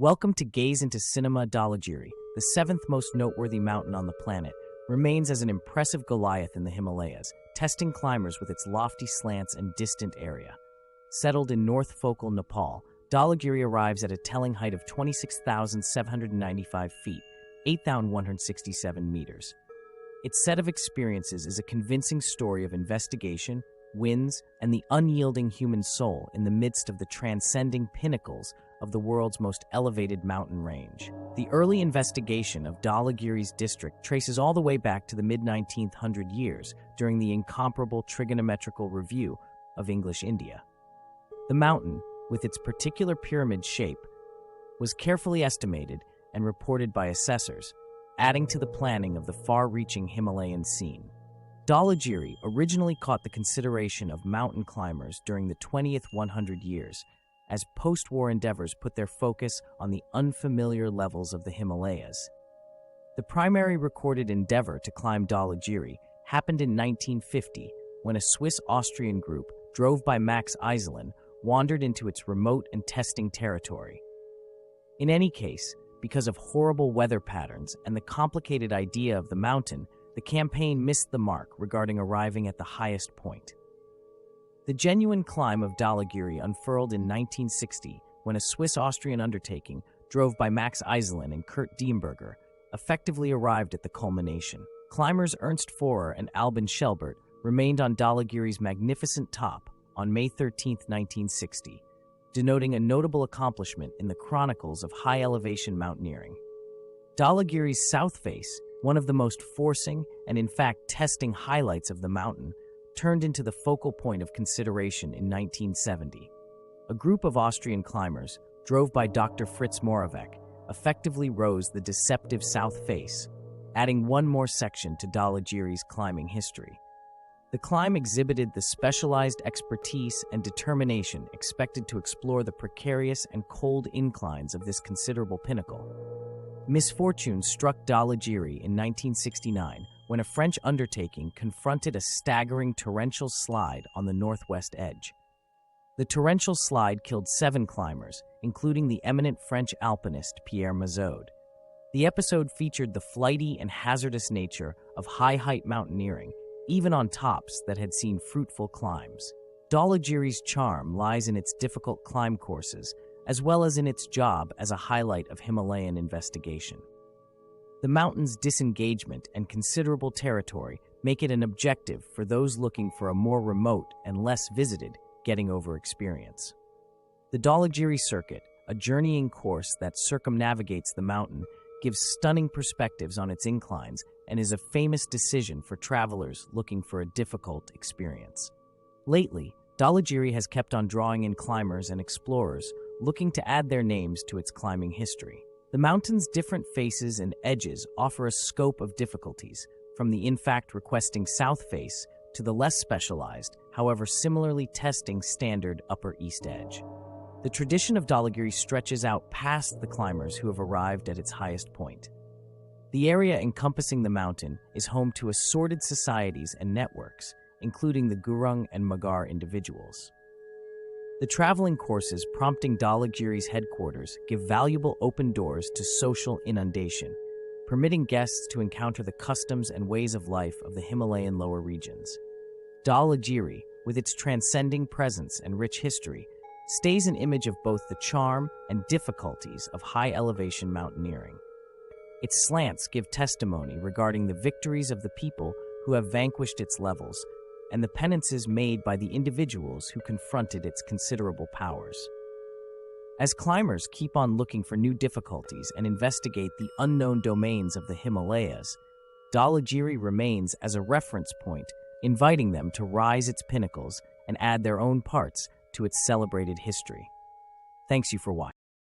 Welcome to Gaze into Cinema. Dhaulagiri, the seventh most noteworthy mountain on the planet, remains as an impressive Goliath in the Himalayas, testing climbers with its lofty slants and distant area. Settled in North Focal, Nepal, Dhaulagiri arrives at a telling height of 26,795 feet, 8,167 meters. Its set of experiences is a convincing story of investigation, winds, and the unyielding human soul in the midst of the transcending pinnacles of the world's most elevated mountain range. The early investigation of Dhaulagiri's district traces all the way back to the mid-1900 years during the incomparable trigonometrical review of English India. The mountain, with its particular pyramid shape, was carefully estimated and reported by assessors, adding to the planning of the far-reaching Himalayan scene. Dhaulagiri originally caught the consideration of mountain climbers during the 20th 100 years, as post-war endeavors put their focus on the unfamiliar levels of the Himalayas. The primary recorded endeavor to climb Dhaulagiri happened in 1950, when a Swiss-Austrian group, drove by Max Iselin, wandered into its remote and testing territory. In any case, because of horrible weather patterns and the complicated idea of the mountain, the campaign missed the mark regarding arriving at the highest point. The genuine climb of Dhaulagiri unfurled in 1960 when a Swiss-Austrian undertaking, drove by Max Iselin and Kurt Diemberger, effectively arrived at the culmination. Climbers Ernst Forer and Albin Schelbert remained on Dhaulagiri's magnificent top on May 13, 1960, denoting a notable accomplishment in the chronicles of high-elevation mountaineering. Dhaulagiri's south face, one of the most forcing and in fact testing highlights of the mountain, turned into the focal point of consideration in 1970. A group of Austrian climbers, drove by Dr. Fritz Moravec, effectively rose the deceptive south face, adding one more section to Dhaulagiri's climbing history. The climb exhibited the specialized expertise and determination expected to explore the precarious and cold inclines of this considerable pinnacle. Misfortune struck Dhaulagiri in 1969 when a French undertaking confronted a staggering torrential slide on the northwest edge. The torrential slide killed 7 climbers, including the eminent French alpinist Pierre Mazoud. The episode featured the flighty and hazardous nature of high-height mountaineering, even on tops that had seen fruitful climbs. Dhaulagiri's charm lies in its difficult climb courses, as well as in its job as a highlight of Himalayan investigation. The mountain's disengagement and considerable territory make it an objective for those looking for a more remote and less visited getting-over experience. The Dhaulagiri Circuit, a journeying course that circumnavigates the mountain, gives stunning perspectives on its inclines and is a famous decision for travelers looking for a difficult experience. Lately, Dhaulagiri has kept on drawing in climbers and explorers looking to add their names to its climbing history. The mountain's different faces and edges offer a scope of difficulties, from the in fact requesting south face to the less specialized, however similarly testing standard upper east edge. The tradition of Dhaulagiri stretches out past the climbers who have arrived at its highest point. The area encompassing the mountain is home to assorted societies and networks, including the Gurung and Magar individuals. The traveling courses prompting Dhaulagiri's headquarters give valuable open doors to social inundation, permitting guests to encounter the customs and ways of life of the Himalayan lower regions. Dhaulagiri, with its transcending presence and rich history, stays an image of both the charm and difficulties of high-elevation mountaineering. Its slants give testimony regarding the victories of the people who have vanquished its levels, and the penances made by the individuals who confronted its considerable powers. As climbers keep on looking for new difficulties and investigate the unknown domains of the Himalayas, Dhaulagiri remains as a reference point, inviting them to rise its pinnacles and add their own parts to its celebrated history. Thanks you for watching.